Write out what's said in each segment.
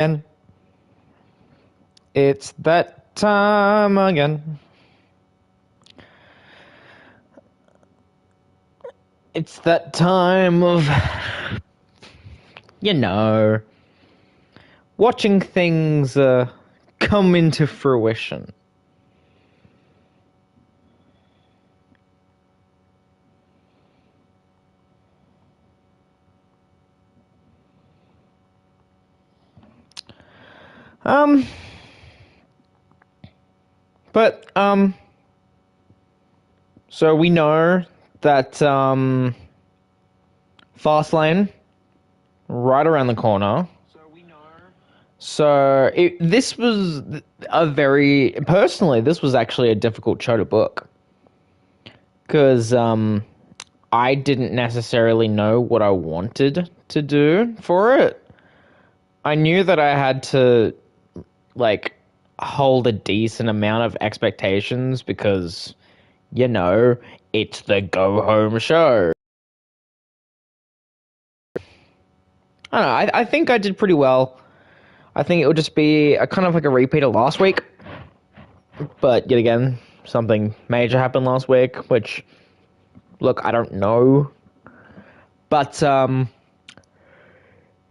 And it's that time again. It's that time of, watching things come into fruition. But so we know that Fastlane right around the corner. So this was this was actually a difficult show to book because I didn't necessarily know what I wanted to do for it. I knew that I had to hold a decent amount of expectations because it's the go home show. I don't know. I think I did pretty well. I think it would just be a kind of like a repeat of last week, but yet again, something major happened last week, which, look, I don't know, but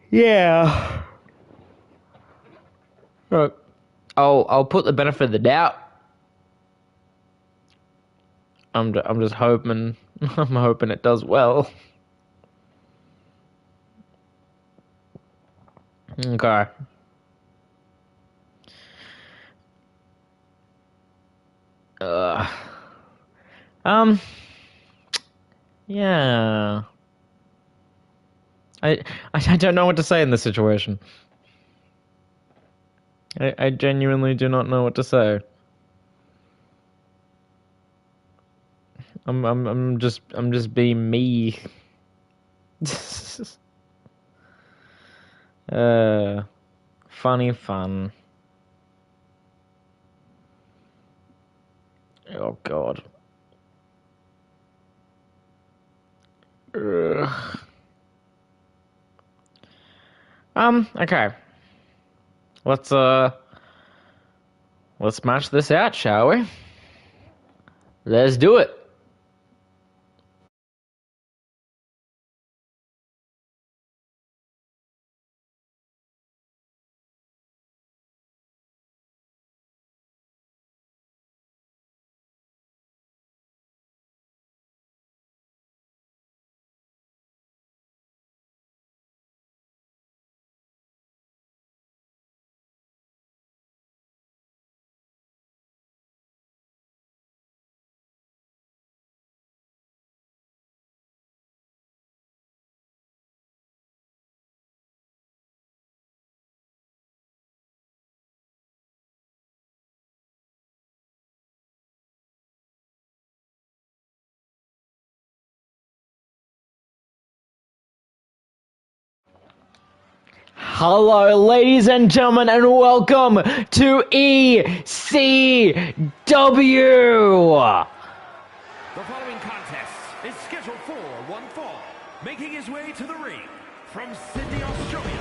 yeah. Look, I'll put the benefit of the doubt. I'm just hoping I'm hoping it does well. Okay. Uh, um. Yeah. I don't know what to say in this situation. I genuinely do not know what to say. I'm just being me. Funny fun. Oh God. Ugh. Okay. Let's smash this out, shall we? Let's do it. Hello, ladies and gentlemen, and welcome to ECW. The following contest is scheduled for one fall. Making his way to the ring from Sydney, Australia,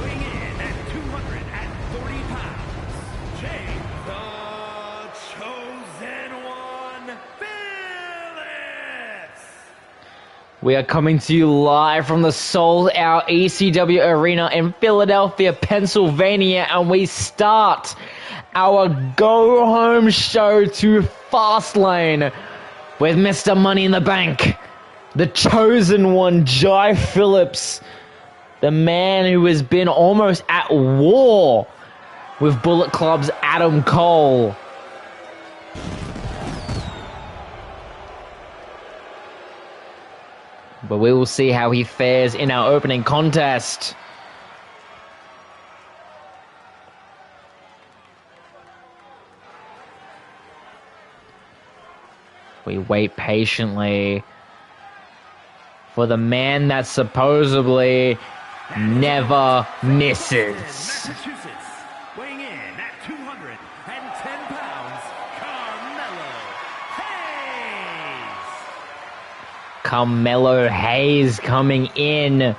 weighing in at 240 pounds, James the Chosen One Phillips. We are coming to you live from the sold-out ECW arena in Philadelphia, Pennsylvania, and we start our go-home show to Fastlane with Mr. Money in the Bank, the Chosen One, Jai Phillips, the man who has been almost at war with Bullet Club's Adam Cole. But we will see how he fares in our opening contest. We wait patiently for the man that supposedly never misses. Massachusetts, weighing in at 210 pounds, Carmelo Hayes. Carmelo Hayes coming in.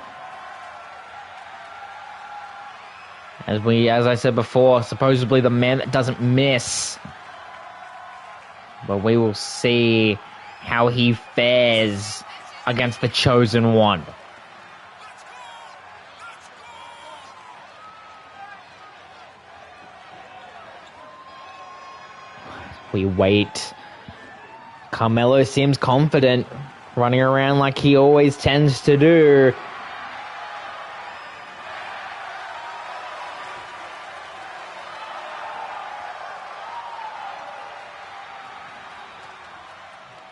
As I said before, supposedly the man that doesn't miss. But we will see how he fares against the Chosen One. We wait. Carmelo seems confident, running around like he always tends to do.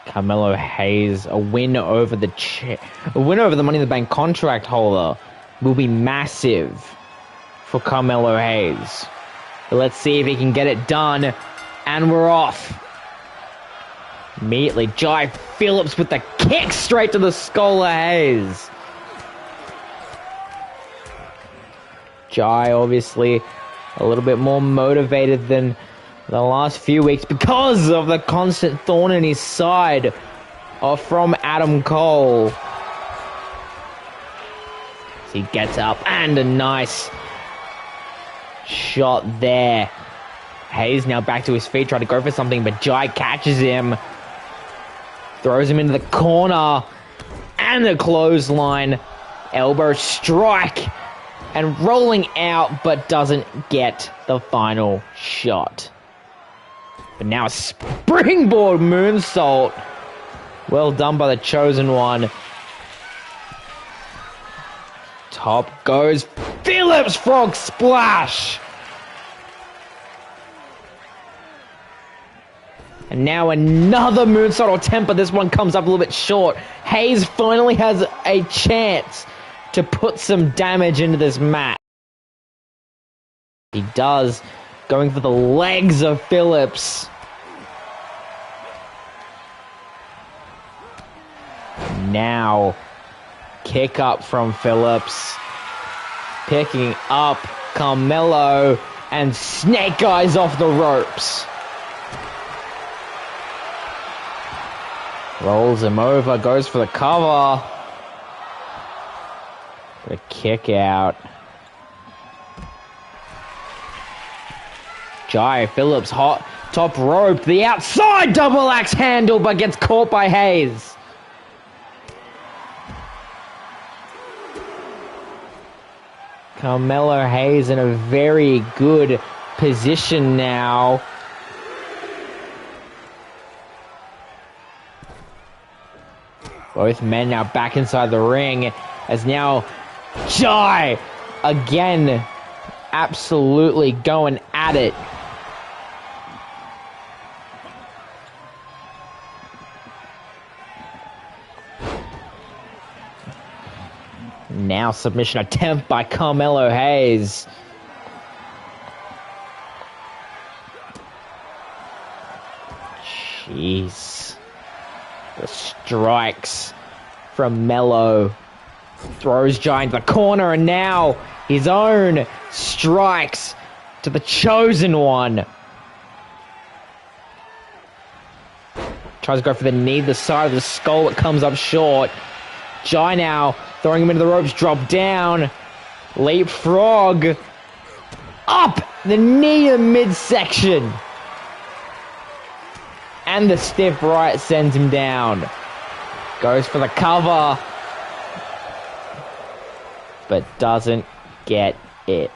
Carmelo Hayes, a win over the Money in the Bank contract holder will be massive for Carmelo Hayes. But let's see if he can get it done, and we're off. Immediately, Jai Phillips with the kick straight to the skull of Hayes. Jai obviously a little bit more motivated than the last few weeks because of the constant thorn in his side from Adam Cole. So he gets up, and a nice shot there. Hayes now back to his feet, trying to go for something, but Jai catches him, throws him into the corner, and the clothesline, elbow strike, and rolling out, but doesn't get the final shot. But now a springboard moonsault. Well done by the Chosen One. Top goes Phillips frog splash. And now another moonsault attempt, but this one comes up a little bit short. Hayes finally has a chance to put some damage into this match. He does, going for the legs of Phillips. Now, kick up from Phillips. Picking up Carmelo, and snake eyes off the ropes. Rolls him over, goes for the cover. The kick out. Jai Phillips hot top rope, the outside double axe handle, but gets caught by Hayes. Carmelo Hayes in a very good position now. Both men now back inside the ring, as now Jai again absolutely going at it. Now submission attempt by Carmelo Hayes. Jeez. The strikes from Mello. Throws Jai into the corner, and now his own strikes to the Chosen One. Tries to go for the knee, the side of the skull, it comes up short. Jai now throwing him into the ropes, drop down. Leapfrog. Up! The knee to midsection. And the stiff right sends him down. Goes for the cover. But doesn't get it.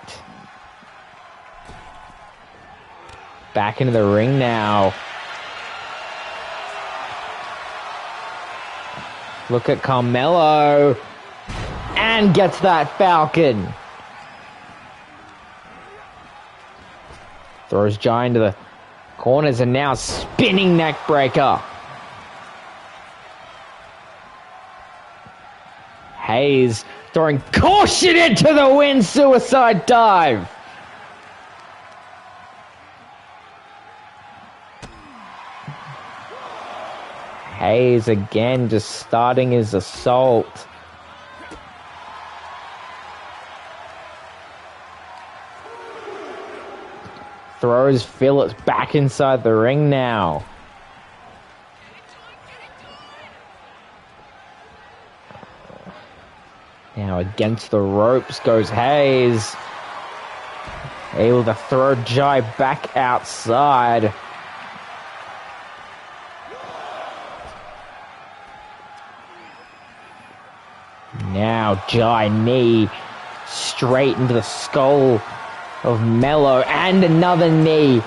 Back into the ring now. Look at Carmelo. And gets that Falcon. Throws Jai into the corners, and now spinning neck breaker. Hayes throwing caution into the wind, suicide dive. Hayes again just starting his assault. Throws Phillips back inside the ring now. Now against the ropes goes Hayes. Able to throw Jai back outside. Now Jai knee straight into the skull of Mello, and another knee.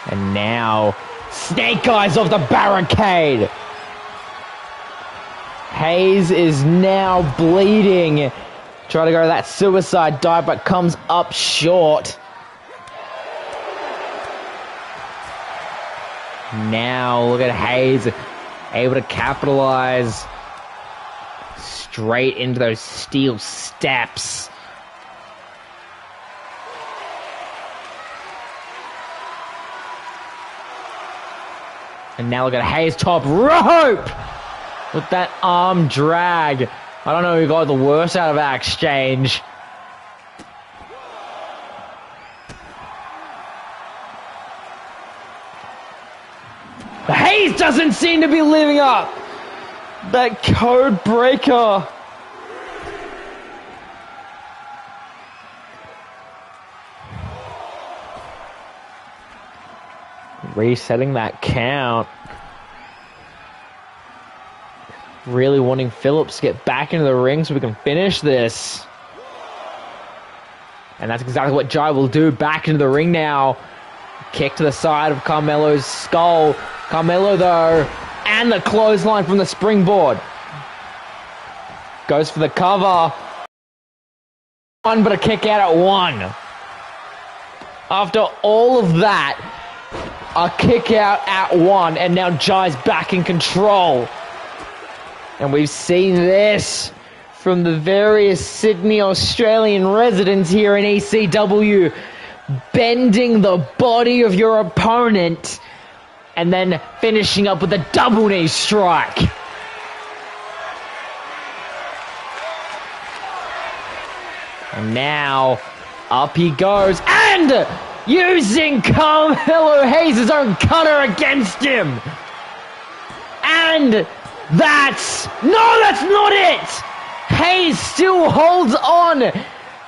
And now Snake Eyes off the barricade. Hayes is now bleeding. Try to go to that suicide dive, but comes up short. Now look at Hayes, able to capitalize straight into those steel steps. And now look at Hayes top rope with that arm drag. I don't know who got the worst out of that exchange. Hayes doesn't seem to be living up. That code breaker. Resetting that count. Really wanting Phillips to get back into the ring so we can finish this. And that's exactly what Jai will do. Back into the ring now. Kick to the side of Carmelo's skull. Carmelo, though, and the clothesline from the springboard. Goes for the cover. One, but a kick out at one. After all of that, a kick out at one, and now Jai's back in control. And we've seen this from the various Sydney Australian residents here in ECW. Bending the body of your opponent and then finishing up with a double knee strike. And now up he goes, and using Carmelo Hayes' own cutter against him. And that's not it. Hayes still holds on.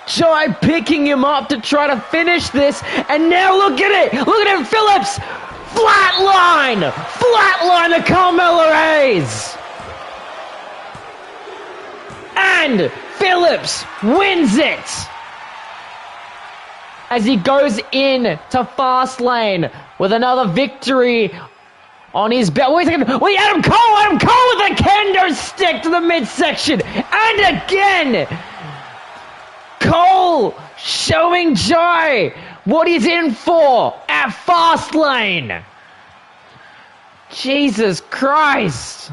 Jai picking him up to try to finish this, and now look at it! Look at him, Phillips! Flatline! Flatline to Carmelo Hayes! And Phillips wins it! As he goes in to Fastlane with another victory on his belt. Wait a second! Wait, Adam Cole with a kendo stick to the midsection! And again! Cole showing Jai what he's in for at Fastlane. Jesus Christ.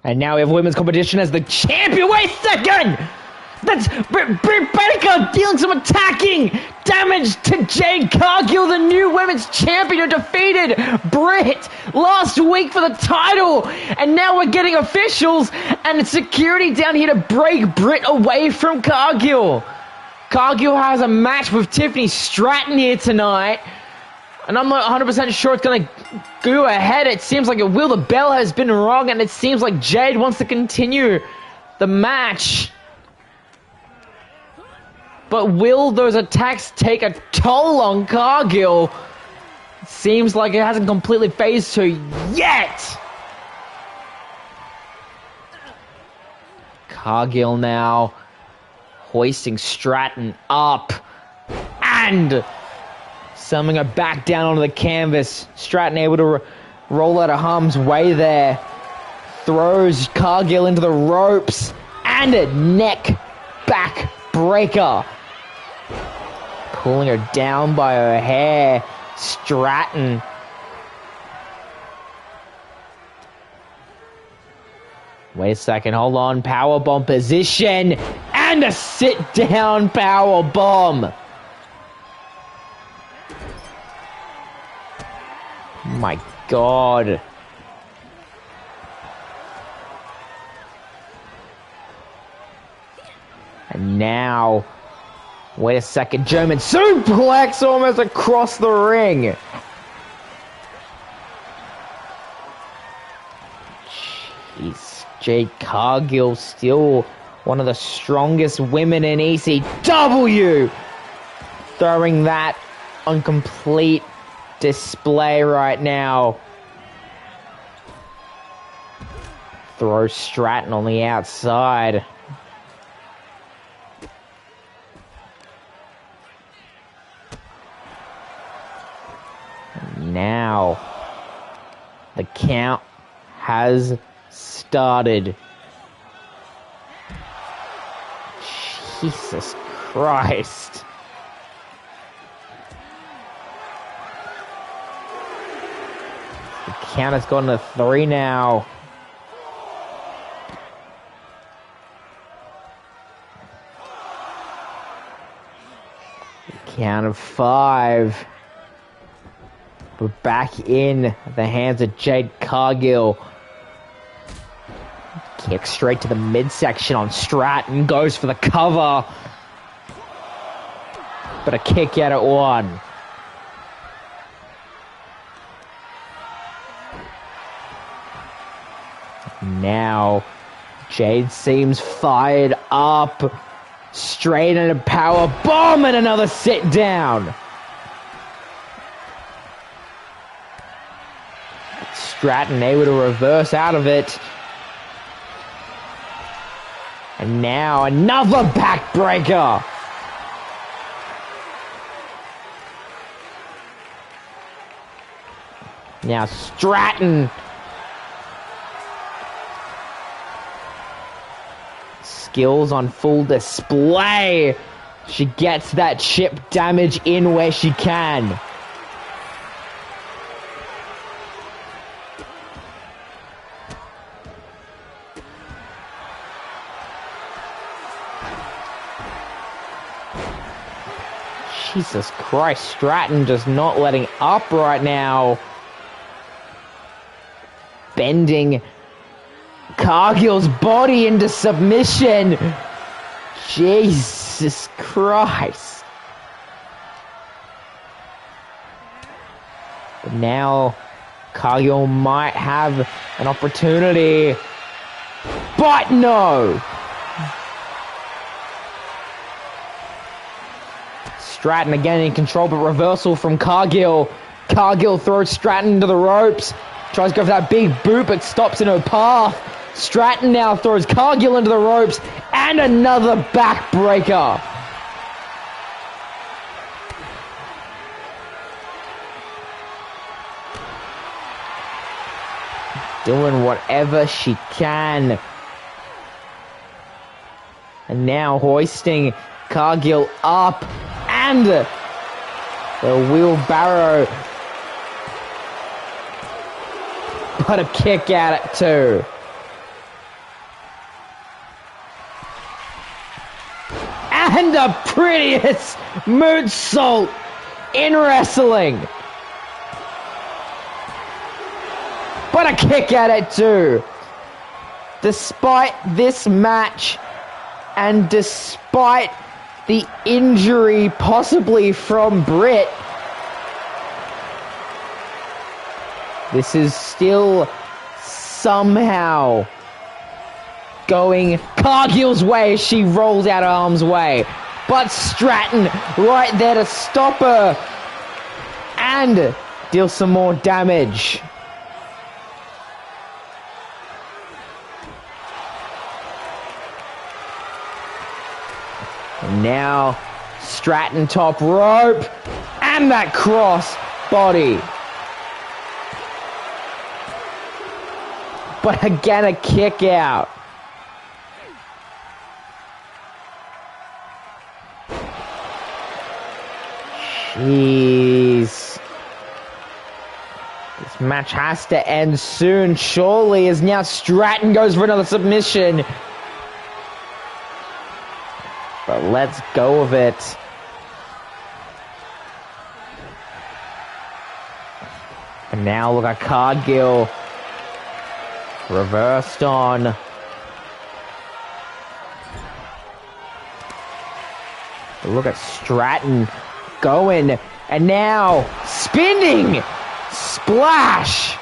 And now we have women's competition as the champion. Wait a second! That's Britt Baker dealing some attacking damage to Jade Cargill, the new women's champion who defeated Britt last week for the title. And now we're getting officials and security down here to break Britt away from Cargill. Cargill has a match with Tiffany Stratton here tonight. And I'm not 100% sure it's going to go ahead. It seems like it will. The bell has been rung, and it seems like Jade wants to continue the match. But will those attacks take a toll on Cargill? Seems like it hasn't completely phased her yet. Cargill now hoisting Stratton up and summoning her back down onto the canvas. Stratton able to roll out of harm's way there. Throws Cargill into the ropes and a neck back breaker. Pulling her down by her hair. Stratton. Wait a second, hold on. Powerbomb position. And a sit-down powerbomb. My God. And now, wait a second, German suplex almost across the ring. Jeez, Jade Cargill still one of the strongest women in ECW. Throwing that on complete display right now. Throws Stratton on the outside. Now, the count has started. Jesus Christ. The count has gone to 3 now. The count of 5. We're back in the hands of Jade Cargill. Kick straight to the midsection on Stratton. Goes for the cover. But a kick out at 1. Now, Jade seems fired up. Straight into power bomb and another sit down. Stratton able to reverse out of it. And now another backbreaker. Now Stratton. Skills on full display. She gets that chip damage in where she can. Jesus Christ, Stratton just not letting up right now. Bending Cargill's body into submission. Jesus Christ. But now Cargill might have an opportunity. But no. Stratton again in control, but reversal from Cargill. Cargill throws Stratton into the ropes. Tries to go for that big boot, but stops in her path. Stratton now throws Cargill into the ropes. And another backbreaker. Doing whatever she can. And now hoisting Cargill up. And the wheelbarrow. But a kick out at 2. And the prettiest moonsault in wrestling. But a kick at it too. Despite this match, and despite the injury possibly from Britt, this is still somehow going Cargill's way as she rolls out of harm's way. But Stratton right there to stop her and deal some more damage. And now Stratton top rope and that cross body. But again, a kick out. Jeez. This match has to end soon, surely, as now Stratton goes for another submission. But let's go of it. And now look at Cargill. Reversed on. Look at Stratton going. And now spinning. Splash.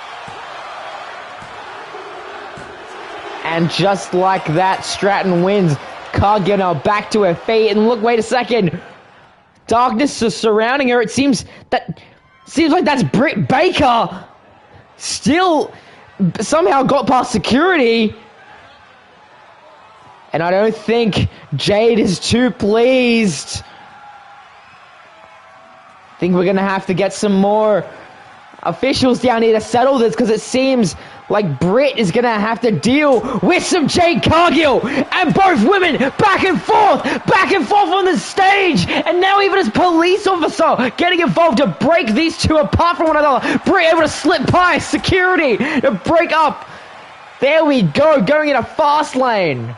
And just like that, Stratton wins. Cargill now back to her feet. And look, wait a second. Darkness is surrounding her. It seems like that's Britt Baker. Still somehow got past security. And I don't think Jade is too pleased. I think we're going to have to get some more officials down here to settle this, because it seems like Britt is going to have to deal with some Jade Cargill. And both women back and forth on the stage. And now even as police officer getting involved to break these two apart from one another. Britt able to slip past security to break up. There we go, going in a fast lane.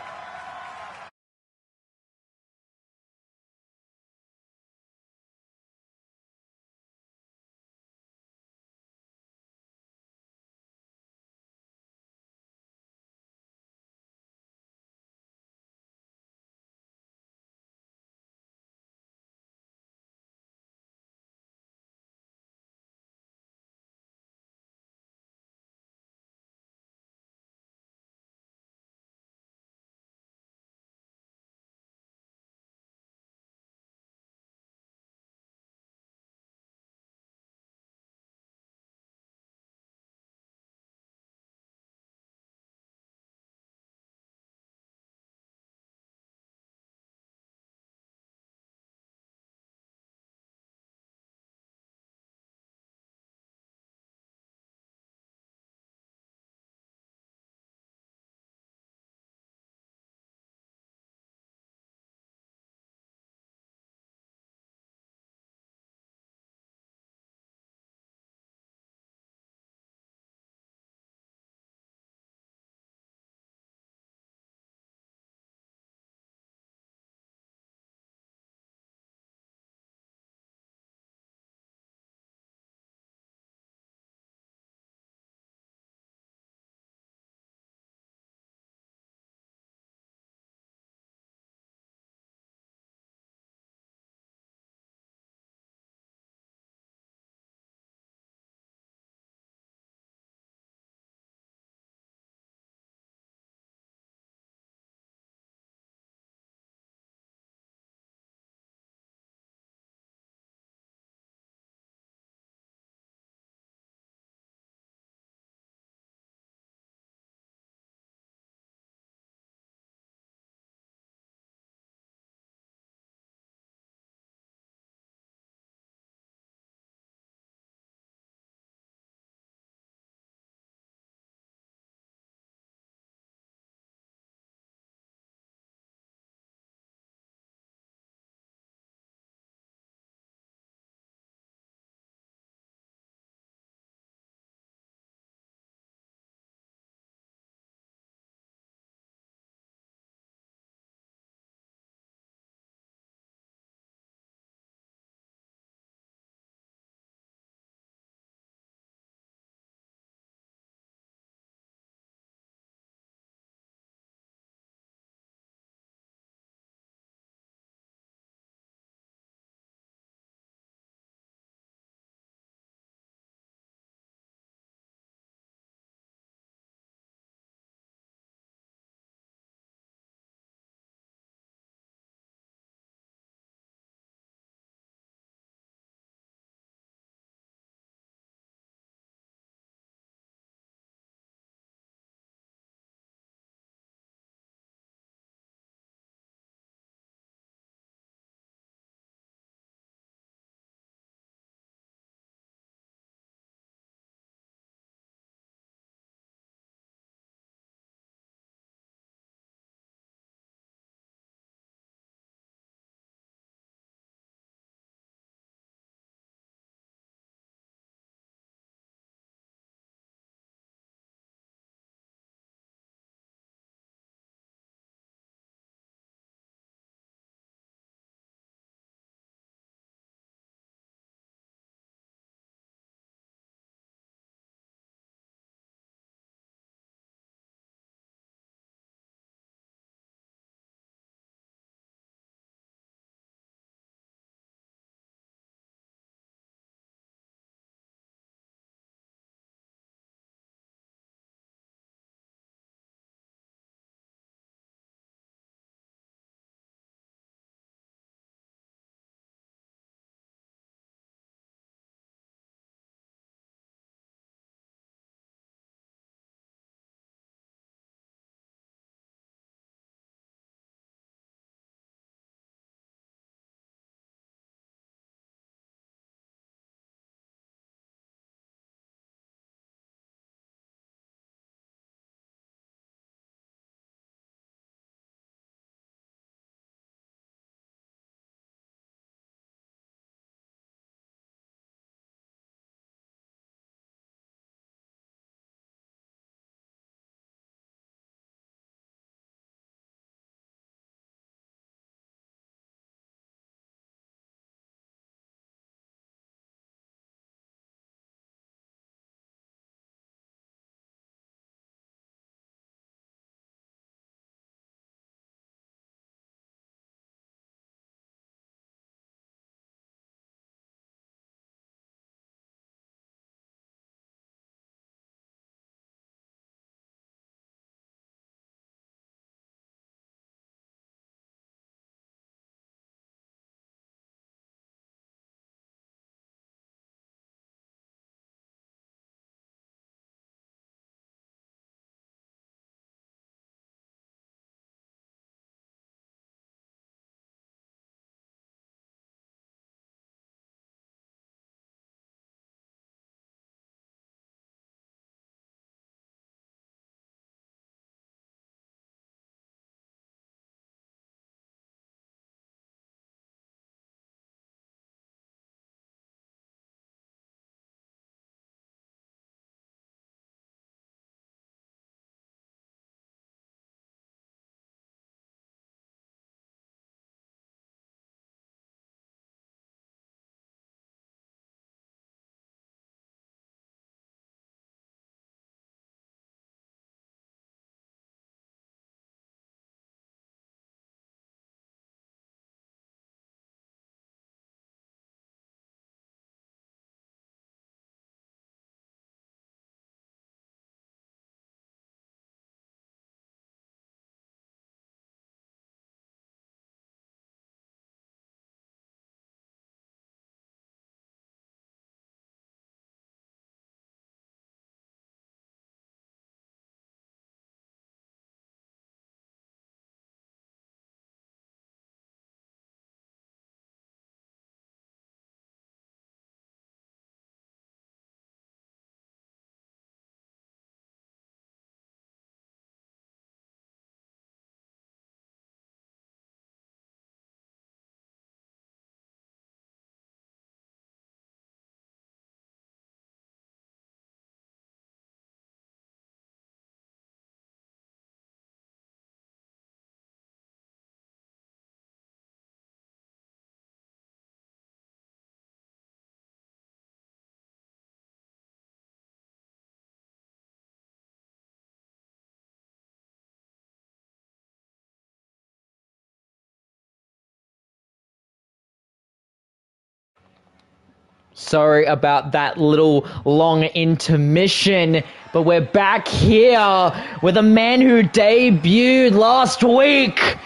Sorry about that little long intermission, but we're back here with a man who debuted last week.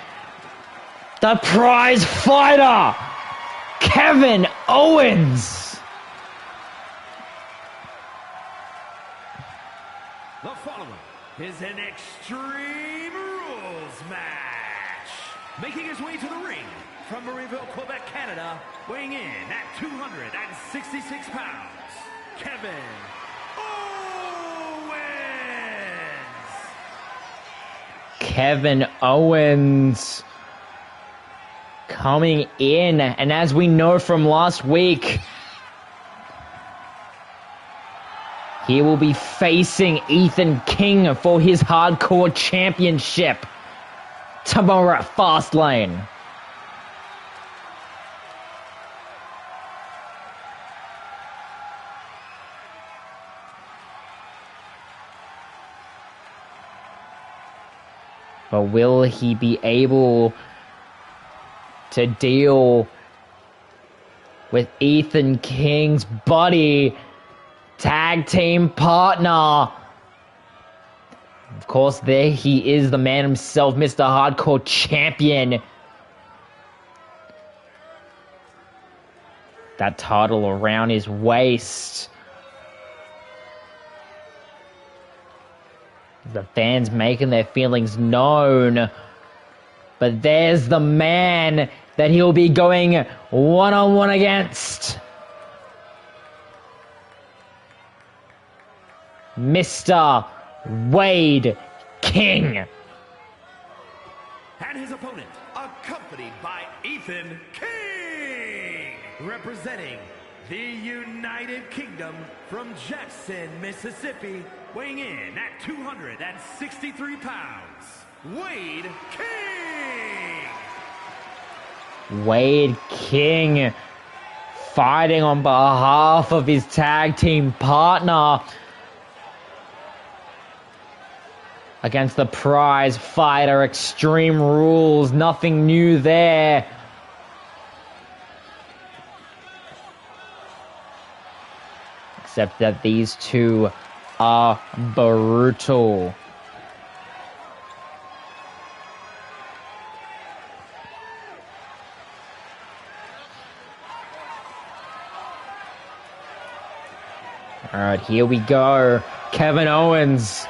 The prize fighter, Kevin Owens. The following is an Extreme Rules match. Making his way to the ring from Marieville, Quebec, Canada, weighing in at 266 pounds, Kevin Owens. Kevin Owens coming in, and as we know from last week, he will be facing Ethan King for his Hardcore Championship tomorrow at Fastlane. But will he be able to deal with Ethan King's buddy, tag team partner? Of course, there he is, the man himself, Mr. Hardcore Champion. That title around his waist. The fans making their feelings known. But there's the man that he'll be going one-on-one against. Mr. Wade King. And his opponent, accompanied by Ethan King, representing the United Kingdom from Jackson, Mississippi, weighing in at 263 pounds, Wade King. Wade King fighting on behalf of his tag team partner against the prize fighter, Extreme Rules. Nothing new there. Except that these two are brutal. Alright, here we go. Kevin Owens.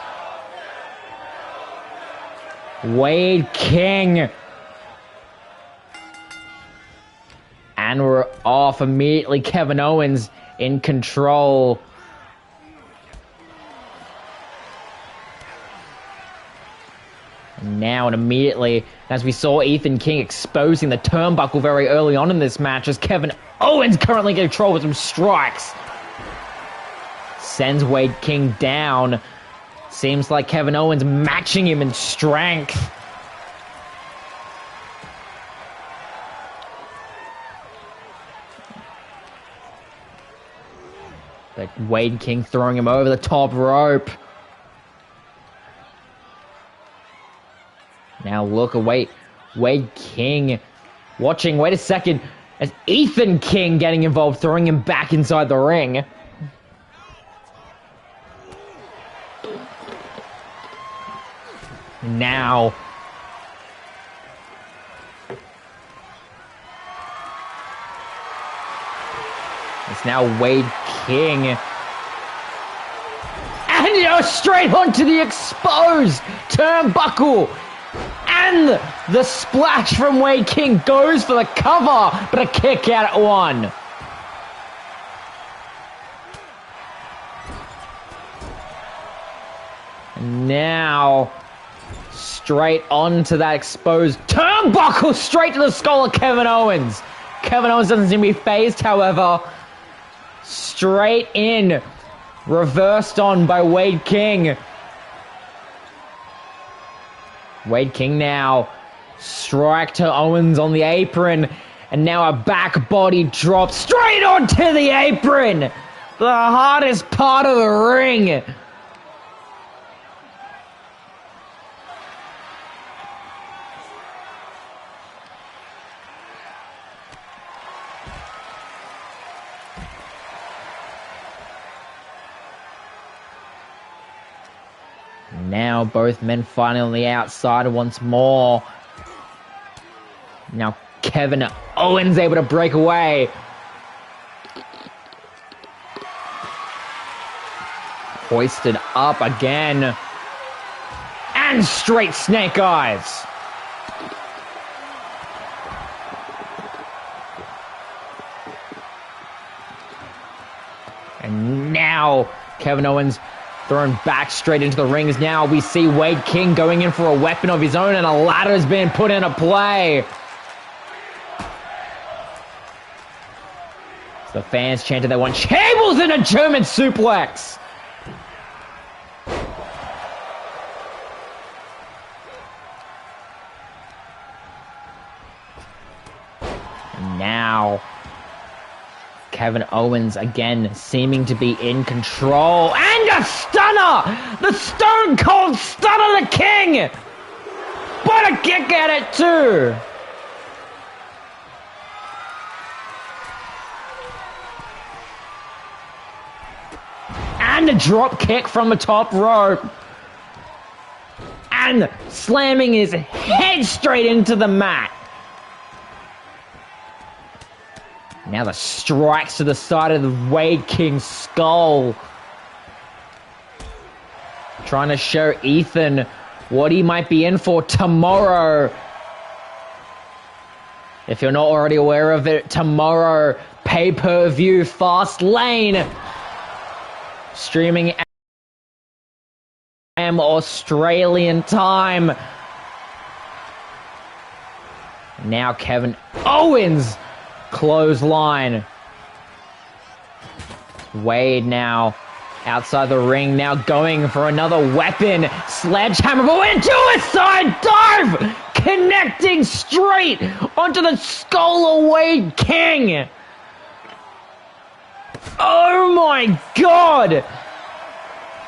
Wade King. And we're off immediately. Kevin Owens in control. Now and immediately, as we saw Ethan King exposing the turnbuckle very early on in this match, as Kevin Owens currently in control with some strikes. Sends Wade King down. Seems like Kevin Owens matching him in strength. But Wade King throwing him over the top rope. Now look away. Wade King watching. Wait a second. As Ethan King getting involved, throwing him back inside the ring. Now it's now Wade King. And straight onto the exposed turnbuckle. And the splash from Wade King goes for the cover, but a kick out at one. Now straight onto that exposed turnbuckle, straight to the skull of Kevin Owens. Kevin Owens doesn't seem to be phased, however. Straight in, reversed on by Wade King. Wade King now, strike to Owens on the apron, and now a back body drop straight onto the apron. The hardest part of the ring. Now both men fighting on the outside once more. Now Kevin Owens able to break away. Hoisted up again. And straight snake eyes. And now Kevin Owens thrown back straight into the rings. Now we see Wade King going in for a weapon of his own, and a ladder has been put into play. The fans chanted they want Chables in a German suplex. And now Kevin Owens again seeming to be in control. And a stunner! The Stone Cold Stunner the King! But a kick at it too! And a drop kick from the top rope. And slamming his head straight into the mat. Now the strikes to the side of the Wade King's skull. Trying to show Ethan what he might be in for tomorrow. If you're not already aware of it, tomorrow, pay-per-view Fastlane. Streaming Australian time. Now Kevin Owens. Clothesline. Wade now outside the ring, now going for another weapon. Sledgehammer, but into a side dive! Connecting straight onto the skull of Wade King. Oh my God!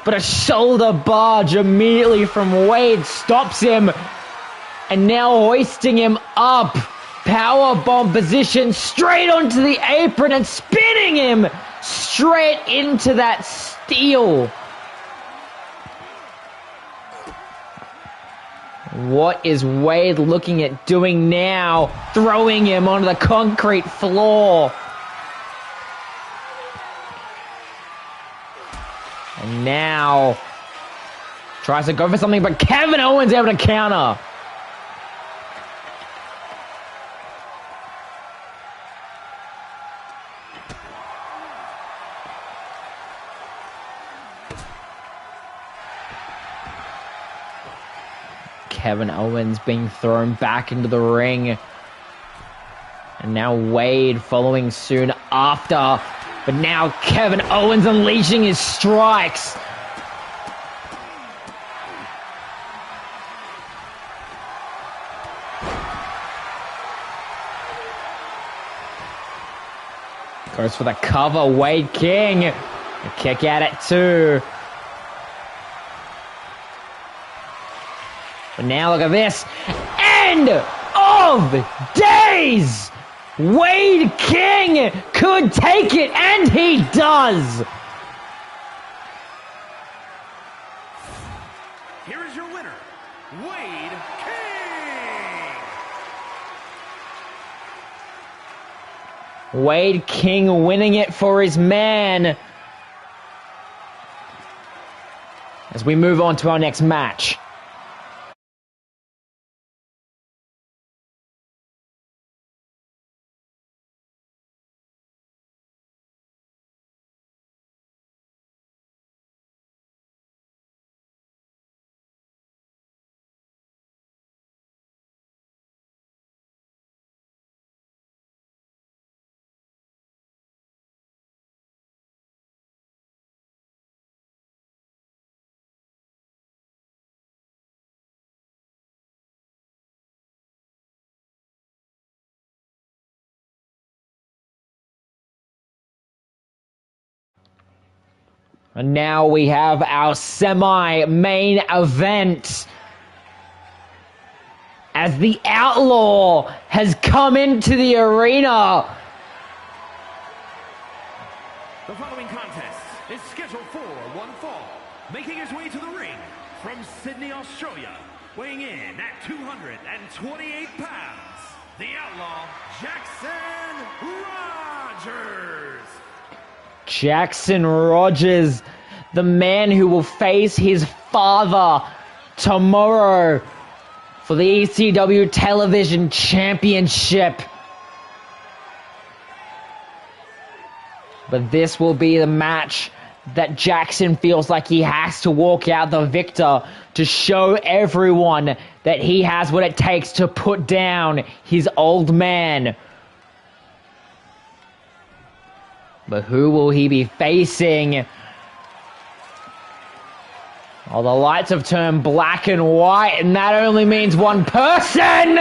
But a shoulder barge immediately from Wade stops him. And now hoisting him up. Powerbomb position straight onto the apron and spinning him straight into that steel. What is Wade looking at doing now? Throwing him onto the concrete floor. And now tries to go for something, but Kevin Owens able to counter. Kevin Owens being thrown back into the ring. And now Wade following soon after. But now Kevin Owens unleashing his strikes. Goes for the cover, Wade King. A kick at it too. But now look at this. End of days! Wade King could take it, and he does! Here is your winner, Wade King! Wade King winning it for his man. As we move on to our next match. And now we have our semi-main event. As the Outlaw has come into the arena. The following contest is scheduled for one fall. Making his way to the ring from Australia, weighing in at 228 pounds, the Outlaw, Jackson Rogers. Jackson Rogers, the man who will face his father tomorrow for the ECW Television Championship. But this will be the match that Jackson feels like he has to walk out the victor to show everyone that he has what it takes to put down his old man. But who will he be facing? Oh, the lights have turned black and white, and that only means one person!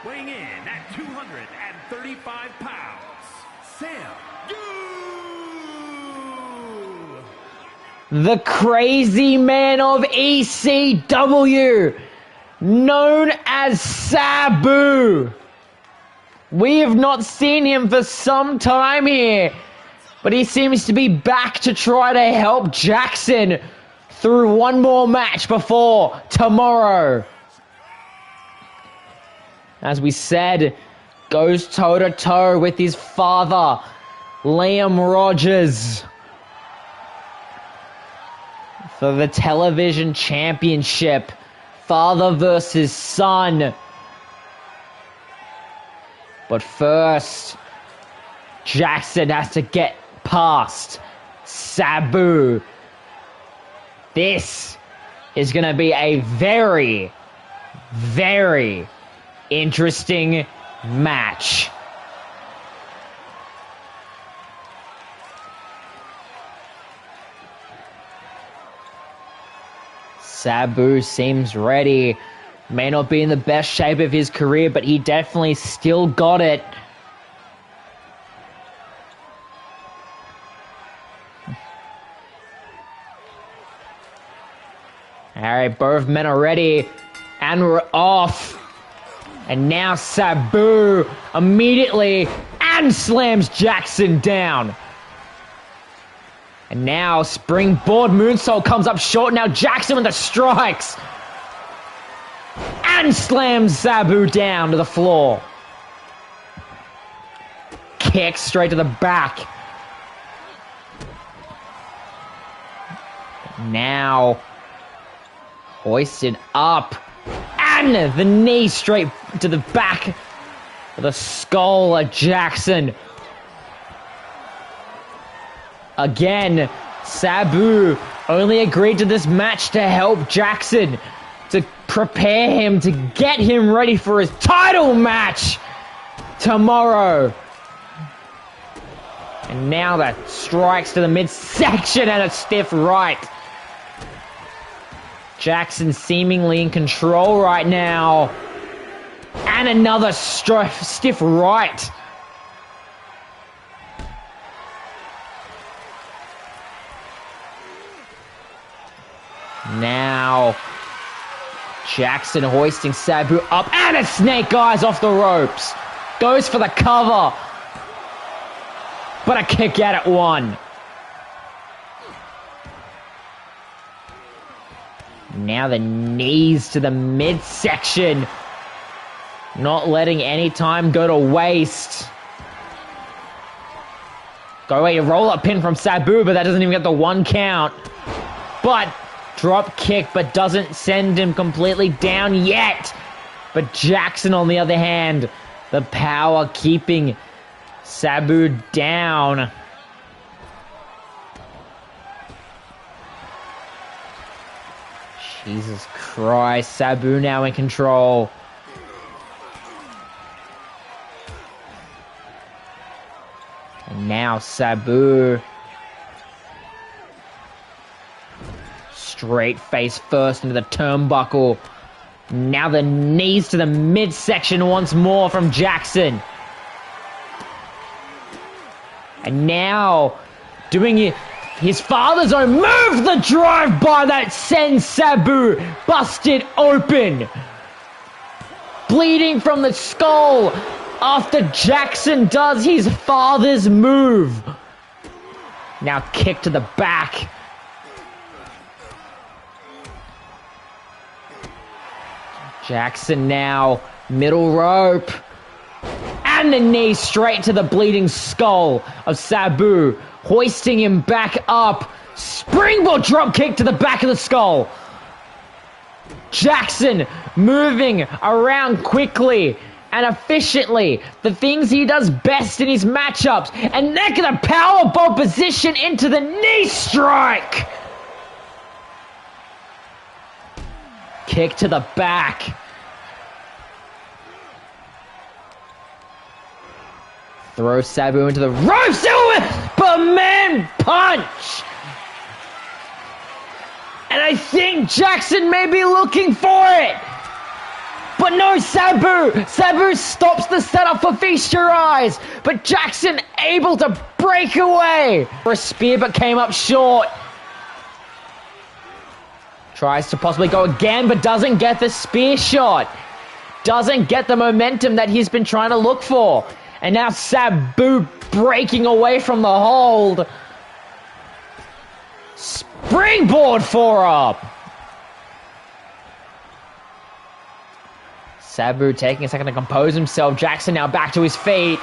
Weighing in at 235 pounds, Sam the crazy man of ECW, known as Sabu. We have not seen him for some time here, but he seems to be back to try to help Jackson through one more match before tomorrow. As we said, goes toe-to-toe with his father, Liam Rogers, for the television championship. Father versus son. But first, Jackson has to get past Sabu. This is going to be a very, very interesting match. Sabu seems ready. May not be in the best shape of his career, but he definitely still got it. Alright, both men are ready. And we're off. And now Sabu immediately and slams Jackson down. And now springboard moonsault comes up short. Now Jackson with the strikes. And slams Sabu down to the floor. Kick straight to the back. Now hoisted up. And the knee straight to the back of the skull of Jackson. Again, Sabu only agreed to this match to help Jackson, to prepare him, to get him ready for his title match tomorrow. And now that strikes to the midsection and a stiff right. Jackson seemingly in control right now. And another stiff right. Now, Jackson hoisting Sabu up, and a snake eyes off the ropes. Goes for the cover, but a kick out at one. Now the knees to the midsection. Not letting any time go to waste. Go away, roll-up pin from Sabu, but that doesn't even get the one count. But drop kick, but doesn't send him completely down yet. But Jackson, on the other hand, the power keeping Sabu down. Jesus Christ, Sabu now in control. And now Sabu straight face first into the turnbuckle. Now the knees to the midsection once more from Jackson. And now doing his father's own move, the drive-by that sends Sabu busted open. Bleeding from the skull after Jackson does his father's move. Now kick to the back. Jackson now, middle rope. And the knee straight to the bleeding skull of Sabu, hoisting him back up. Springboard drop kick to the back of the skull. Jackson moving around quickly and efficiently, the things he does best in his matchups, and neck of the powerbomb position into the knee strike. Kick to the back. Throw Sabu into the ropes, but man punch. And I think Jackson may be looking for it. But no, Sabu! Sabu stops the setup for Feast Your Eyes. But Jackson able to break away for a spear, but came up short. Tries to possibly go again, but doesn't get the spear shot. Doesn't get the momentum that he's been trying to look for. And now Sabu breaking away from the hold. Springboard forearm. Sabu taking a second to compose himself. Jackson now back to his feet.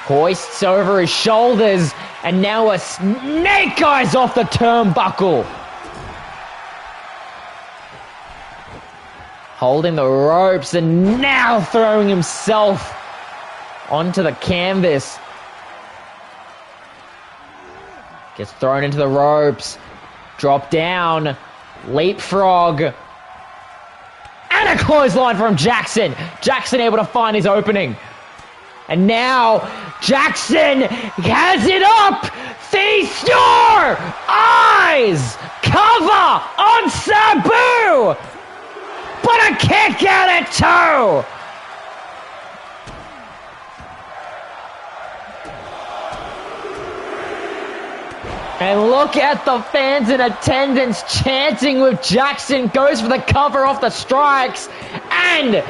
Hoists over his shoulders. And now a snake eyes off the turnbuckle. Holding the ropes and now throwing himself onto the canvas. Gets thrown into the ropes. Drop down. Leapfrog. And a clothesline from Jackson. Jackson able to find his opening. And now Jackson has it up. Feast your eyes. Cover on Sabu. But a kick out at two. And look at the fans in attendance chanting with Jackson. Goes for the cover off the strikes. And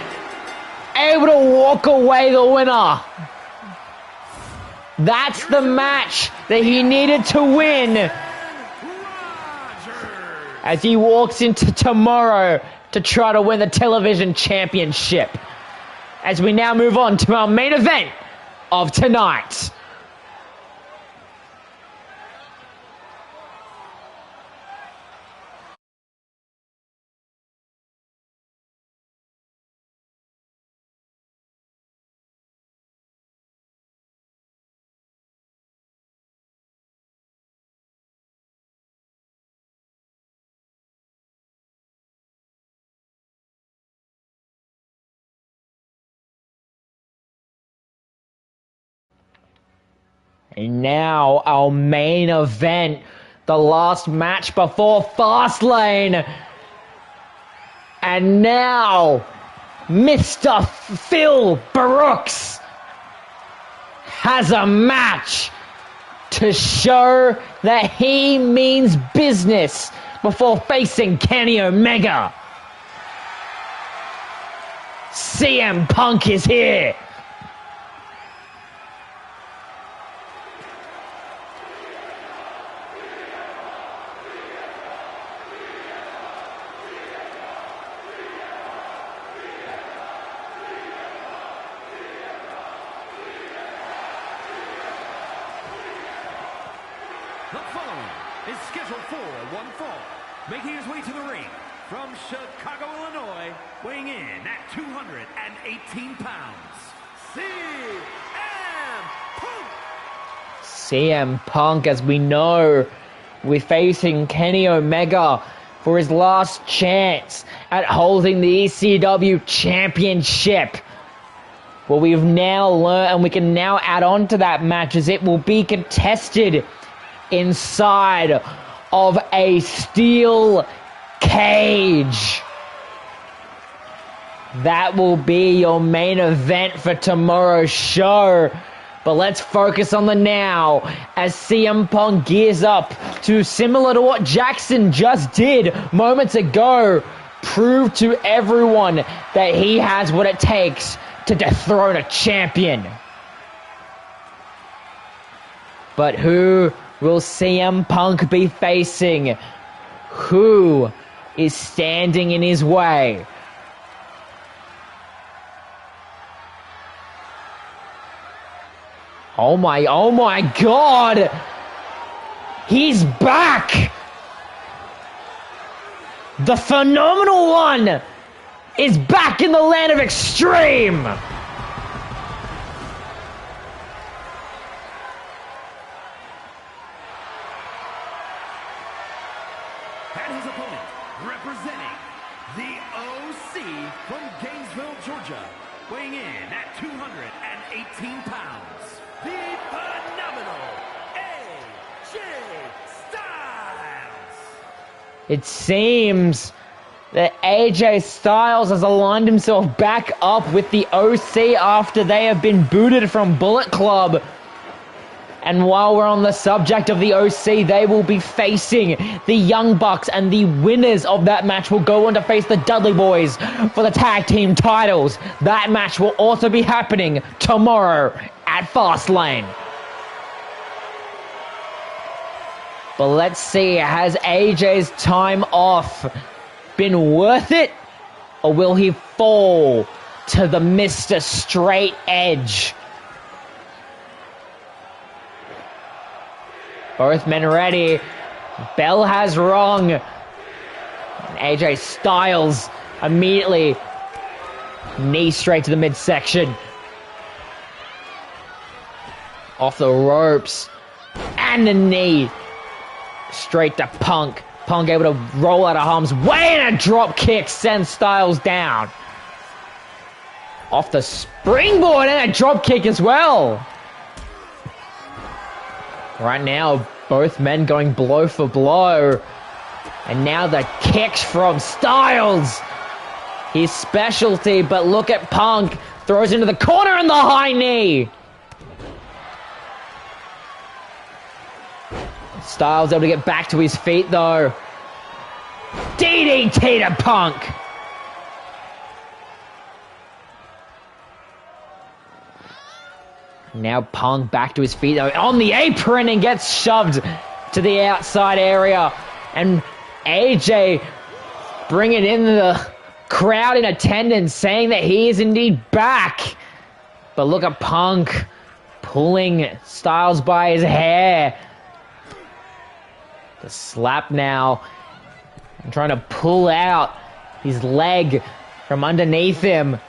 able to walk away the winner. That's the match that he needed to win. As he walks into tomorrow to try to win the television championship. As we now move on to our main event of tonight. And now our main event, the last match before Fastlane. And now Mr. Phil Brooks has a match to show that he means business before facing Kenny Omega. CM Punk is here. The following is scheduled for one fall, making his way to the ring from Chicago, Illinois, weighing in at 218 pounds, CM Punk! CM Punk, as we know, we're facing Kenny Omega for his last chance at holding the ECW championship. What we've now learned, and we can now add on to that match, is it will be contested inside of a steel cage. That will be your main event for tomorrow's show. But let's focus on the now as CM Punk gears up to, similar to what Jackson just did moments ago, prove to everyone that he has what it takes to dethrone a champion. But who will CM Punk be facing? Who is standing in his way? Oh my God! He's back! The Phenomenal One is back in the land of extreme! And his opponent, representing the OC from Gainesville, Georgia, weighing in at 218 pounds, the phenomenal AJ Styles. It seems that AJ Styles has aligned himself back up with the OC after they have been booted from Bullet Club. And while we're on the subject of the OC, they will be facing the Young Bucks, and the winners of that match will go on to face the Dudley Boys for the tag team titles. That match will also be happening tomorrow at Fastlane. But let's see, has AJ's time off been worth it? Or will he fall to the Mr. Straight Edge? Both men ready. Bell has rung. And AJ Styles immediately knee straight to the midsection. Off the ropes. And the knee. Straight to Punk. Punk able to roll out of harm's way, and a drop kick sends Styles down. Off the springboard, and a drop kick as well. Right now, both men going blow for blow. And now the kicks from Styles. His specialty, but look at Punk. Throws into the corner and the high knee. Styles able to get back to his feet though. DDT to Punk. Now Punk back to his feet though, on the apron, and gets shoved to the outside area. And AJ bringing in the crowd in attendance, saying that he is indeed back. But look at Punk pulling Styles by his hair. The slap now, and trying to pull out his leg from underneath him.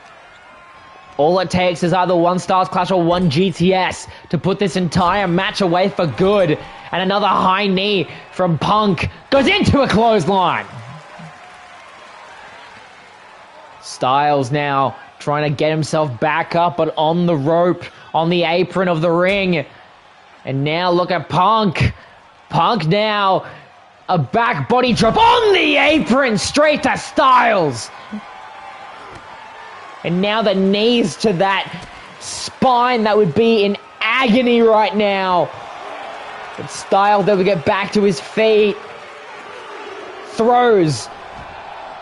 All it takes is either one Styles Clash or one GTS to put this entire match away for good. And another high knee from Punk goes into a clothesline. Styles now trying to get himself back up, but on the rope, on the apron of the ring. And now look at Punk. Punk now, a back body drop on the apron, straight to Styles. And now the knees to that spine that would be in agony right now. But Styles able to get back to his feet. Throws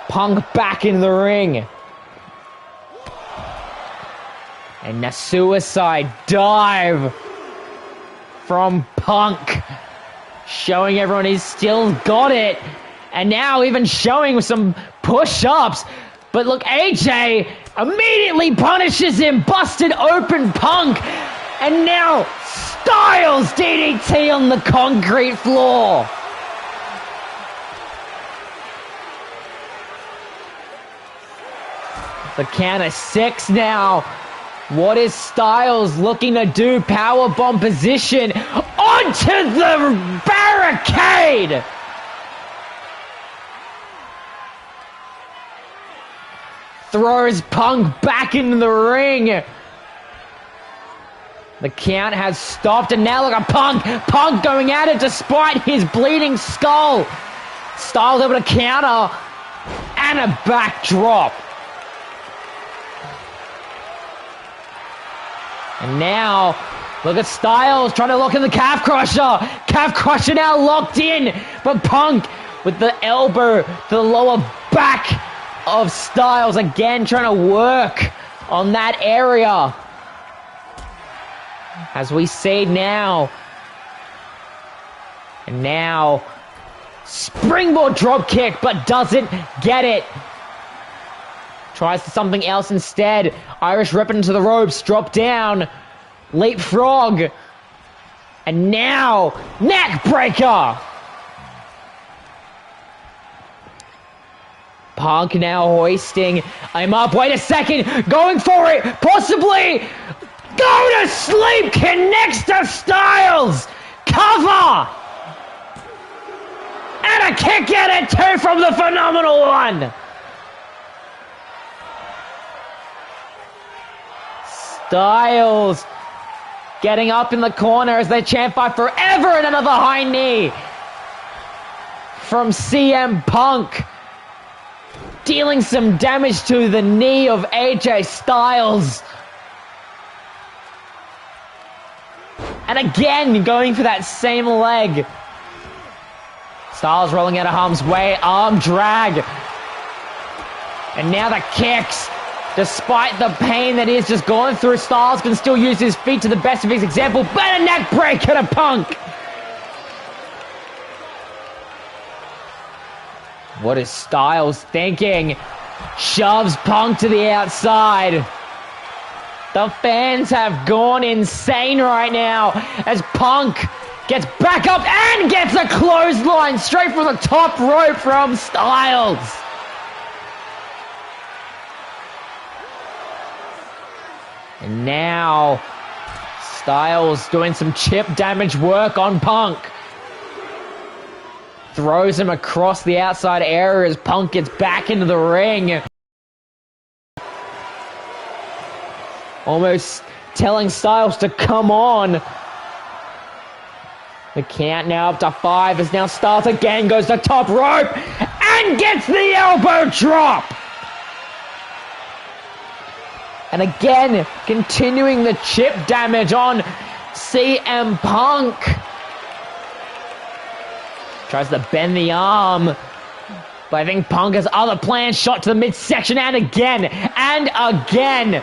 Punk back in the ring. And the suicide dive from Punk. Showing everyone he's still got it. And now even showing some push-ups. But look, AJ immediately punishes him. Busted open Punk. And now Styles DDT on the concrete floor. The count is 6 now. What is Styles looking to do? Powerbomb position onto the barricade. Throws Punk back into the ring. The count has stopped, and now look at Punk. Punk going at it despite his bleeding skull. Styles able to counter, and a backdrop. And now, look at Styles trying to lock in the calf crusher. Calf crusher now locked in. But Punk with the elbow to the lower back of Styles. Again, trying to work on that area. As we see now. And now, springboard drop kick, but doesn't get it. Tries something else instead. Irish rip into the ropes, drop down. Leapfrog. And now, neck breaker. Punk now hoisting him up. Wait a second. Going for it. Possibly. Go to sleep. Connects to Styles. Cover. And a kick out at 2 from the Phenomenal One. Styles getting up in the corner as they chant by forever, and another high knee from CM Punk, dealing some damage to the knee of AJ Styles. And again, going for that same leg. Styles rolling out of harm's way, arm drag. And now the kicks. Despite the pain that is just going through, Styles can still use his feet to the best of his example. But a neck breaker to Punk. What is Styles thinking? Shoves Punk to the outside. The fans have gone insane right now as Punk gets back up and gets a clothesline straight from the top rope from Styles. And now, Styles doing some chip damage work on Punk. Throws him across the outside area as Punk gets back into the ring. Almost telling Styles to come on. The count now up to 5 as now Styles again goes to top rope and gets the elbow drop. And again, continuing the chip damage on CM Punk. Tries to bend the arm. But I think Punk has other plans. Shot to the midsection and again. And again.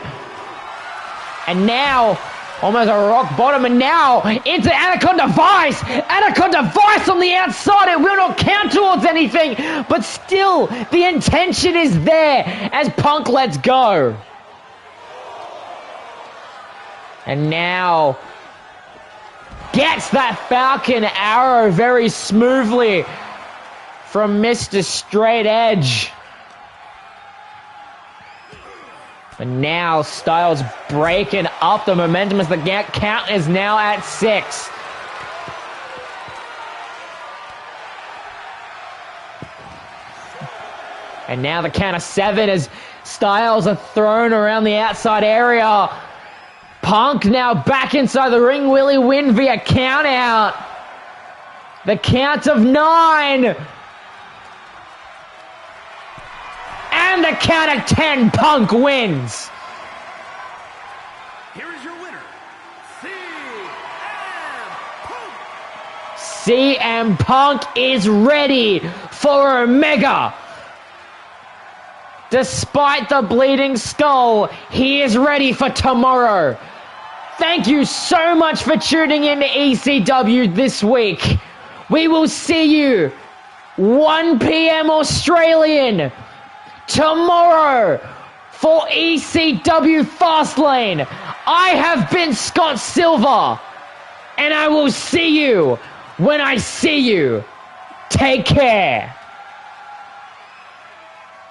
And now, almost a rock bottom. And now, into Anaconda Vice. Anaconda Vice on the outside. It will not count towards anything. But still, the intention is there as Punk lets go. And now gets that Falcon Arrow very smoothly from Mr. Straight Edge. And now Styles breaking up the momentum as the count is now at 6. And now the count of 7 as Styles are thrown around the outside area. Punk now back inside the ring. Will he win via count out? The count of 9. And the count of 10. Punk wins. Here is your winner, CM Punk. CM Punk is ready for Omega. Despite the bleeding skull, he is ready for tomorrow. Thank you so much for tuning in to ECW this week. We will see you 1 p.m. Australian tomorrow for ECW Fastlane. I have been Scott Silver, and I will see you when I see you. Take care.